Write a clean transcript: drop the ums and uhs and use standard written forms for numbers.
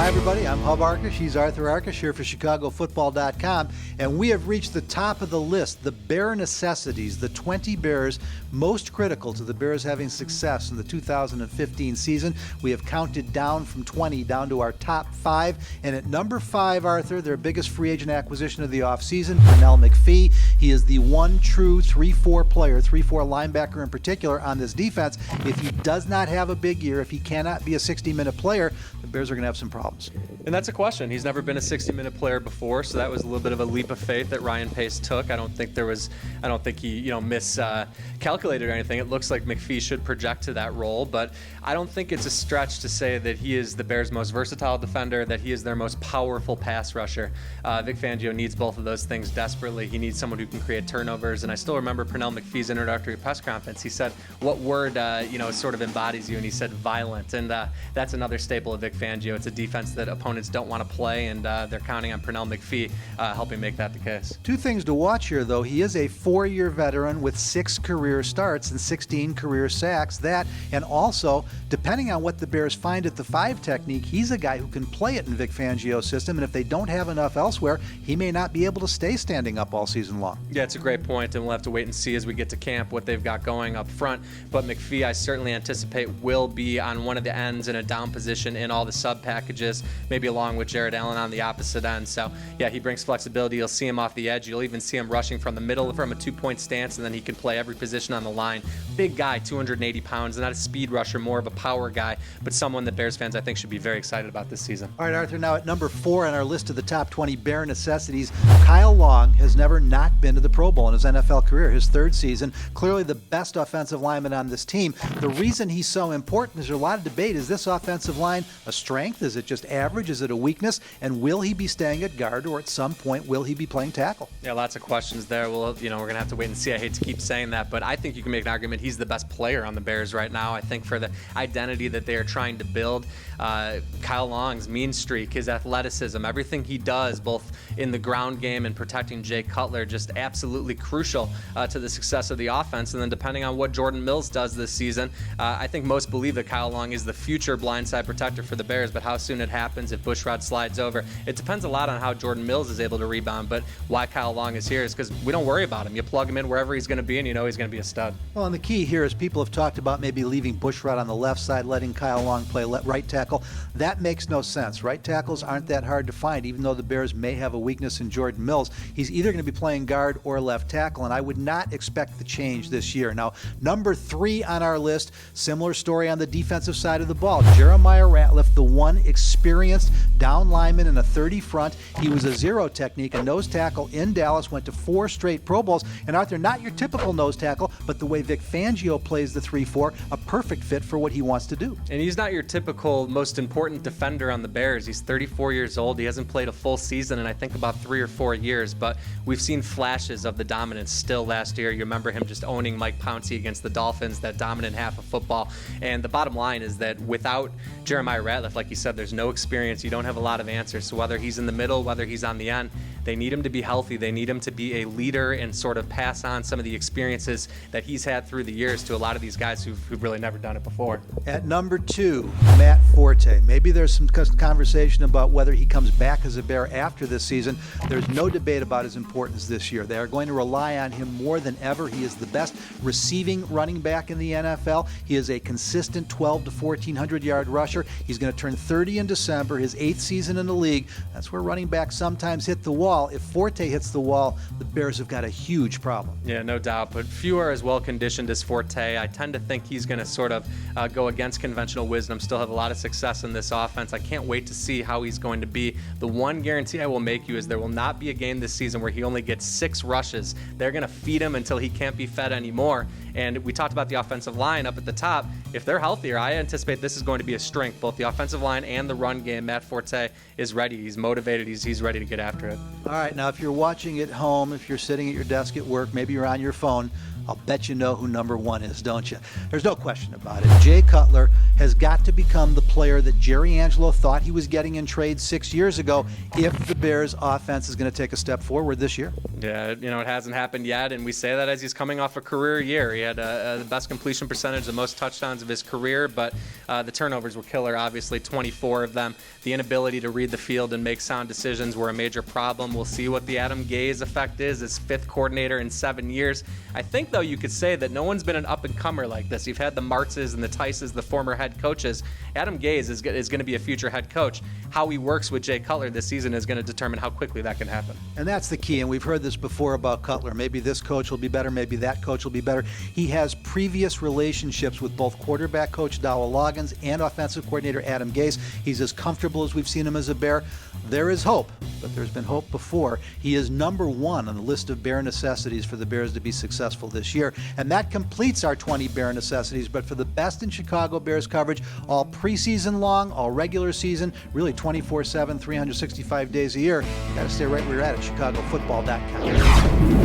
Hi, everybody. I'm Hub Arkush. He's Arthur Arkush here for ChicagoFootball.com. And we have reached the top of the list, the Bear Necessities, the 20 Bears most critical to the Bears having success in the 2015 season. We have counted down from 20 down to our top 5. And at number 5, Arthur, their biggest free agent acquisition of the offseason, Pernell McPhee. He is the one true 3-4 player, 3-4 linebacker in particular on this defense. If he does not have a big year, if he cannot be a 60-minute player, the Bears are going to have some problems. And that's a question. He's never been a 60-minute player before, so that was a little bit of a leap of faith that Ryan Pace took. I don't think he, miscalculated or anything. It looks like McPhee should project to that role, but I don't think it's a stretch to say that he is the Bears' most versatile defender, that he is their most powerful pass rusher. Vic Fangio needs both of those things desperately. He needs someone who can create turnovers, and I still remember Pernell McPhee's introductory press conference. He said, what word, sort of embodies you? And he said violent, and that's another staple of Vic Fangio. It's a defense that opponents don't want to play, and they're counting on Pernell McPhee helping make that the case. Two things to watch here, though. He is a 4-year veteran with 6 career starts and 16 career sacks. That, and also, depending on what the Bears find at the 5 technique, he's a guy who can play it in Vic Fangio's system, and if they don't have enough elsewhere, he may not be able to stay standing up all season long. Yeah, it's a great point, and we'll have to wait and see as we get to camp what they've got going up front. But McPhee, I certainly anticipate, will be on one of the ends in a down position in all the sub packages, maybe along with Jared Allen on the opposite end. So, yeah, he brings flexibility. You'll see him off the edge. You'll even see him rushing from the middle from a 2-point stance, and then he can play every position on the line. Big guy, 280 pounds, not a speed rusher, more of a power guy, but someone that Bears fans, I think, should be very excited about this season. All right, Arthur, now at number 4 on our list of the top 20 Bear necessities, Kyle Long has never not been to the Pro Bowl in his NFL career, his 3rd season. Clearly the best offensive lineman on this team. The reason he's so important is there's a lot of debate. Is this offensive line a strength? Is it just average? Is it a weakness? And will he be staying at guard, or at some point will he be playing tackle? Yeah, lots of questions there. Well, we're going to have to wait and see. I hate to keep saying that, but I think you can make an argument he's the best player on the Bears right now. I think for the identity that they are trying to build, Kyle Long's mean streak, his athleticism, everything he does, both in the ground game and protecting Jay Cutler, just absolutely crucial to the success of the offense. And then depending on what Jordan Mills does this season, I think most believe that Kyle Long is the future blindside protector for the Bears, but how soon it happens, if Bushrod slides over, it depends a lot on how Jordan Mills is able to rebound. But why Kyle Long is here is because we don't worry about him. You plug him in wherever he's going to be, and you know he's going to be a stud. Well, and the key here is people have talked about maybe leaving Bushrod on the left side, letting Kyle Long play right tackle. That makes no sense. Right tackles aren't that hard to find, even though the Bears may have a weakness in Jordan Mills. He's either going to be playing guard or left tackle, and I would not expect the change this year. Now, number 3 on our list, similar story on the defensive side of the ball. Jeremiah Ratliff, the one experienced down lineman in a 30 front. He was a 0 technique, a nose tackle in Dallas, went to 4 straight Pro Bowls. And Arthur, not your typical nose tackle, but the way Vic Fangio plays the 3-4, a perfect fit for what he wants to do. And he's not your typical most important defender on the Bears. He's 34 years old. He hasn't played a full season in I think about 3 or 4 years, but we've seen flashes of the dominance still last year. You remember him just owning Mike Pouncey against the Dolphins, that dominant half of football. And the bottom line is that without Jeremiah Ratliff, like you said, there's no experience. You don't have a lot of answers. So whether he's in the middle, whether he's on the end, they need him to be healthy. They need him to be a leader and sort of pass on some of the experiences that he's had through the years to a lot of these guys who've really never done it before. At number 2, Matt Forte. Maybe there's some conversation about whether he comes back as a Bear after this season. There's no debate about his importance this year. They are going to rely on him more than ever. He is the best receiving running back in the NFL. He is a consistent 12 to 1,400 yard rusher. He's going to turn 30 in December, his 8th season in the league. That's where running backs sometimes hit the wall. If Forte hits the wall, the Bears have got a huge problem. Yeah, no doubt, but few are as well conditioned as Forte. I tend to think he's going to sort of go against conventional wisdom, still have a lot of success in this offense. I can't wait to see how he's going to be. The one guarantee I will make you is there will not be a game this season where he only gets 6 rushes. They're going to feed him until he can't be fed anymore. And we talked about the offensive line up at the top. If they're healthier, I anticipate this is going to be a strength, both the offensive line and the run game. Matt Forte is ready. He's motivated. He's ready to get after it. All right, now if you're watching at home, if you're sitting at your desk at work, maybe you're on your phone, I'll bet you know who number one is, don't you? There's no question about it. Jay Cutler has got to become the player that Jerry Angelo thought he was getting in trade 6 years ago if the Bears offense is going to take a step forward this year. Yeah, it hasn't happened yet, and we say that as he's coming off a career year. He had the best completion percentage, the most touchdowns of his career, but the turnovers were killer, obviously, 24 of them. The inability to read the field and make sound decisions were a major problem. We'll see what the Adam Gase effect is as fifth coordinator in 7 years. I think, though, you could say that no one's been an up-and-comer like this. You've had the Martzes and the Tices, the former head coaches. Adam Gase is going to be a future head coach. How he works with Jay Cutler this season is going to determine how quickly that can happen. And that's the key, and we've heard this before about Cutler. Maybe this coach will be better, maybe that coach will be better. He has previous relationships with both quarterback coach Dowell Loggins and offensive coordinator Adam Gase. He's as comfortable as we've seen him as a Bear. There is hope, but there's been hope before. He is number one on the list of Bear necessities for the Bears to be successful this year, and that completes our 20 Bear necessities. But for the best in Chicago Bears coverage, all preseason long, all regular season, really 24/7, 365 days a year, you got to stay right where you're at ChicagoFootball.com.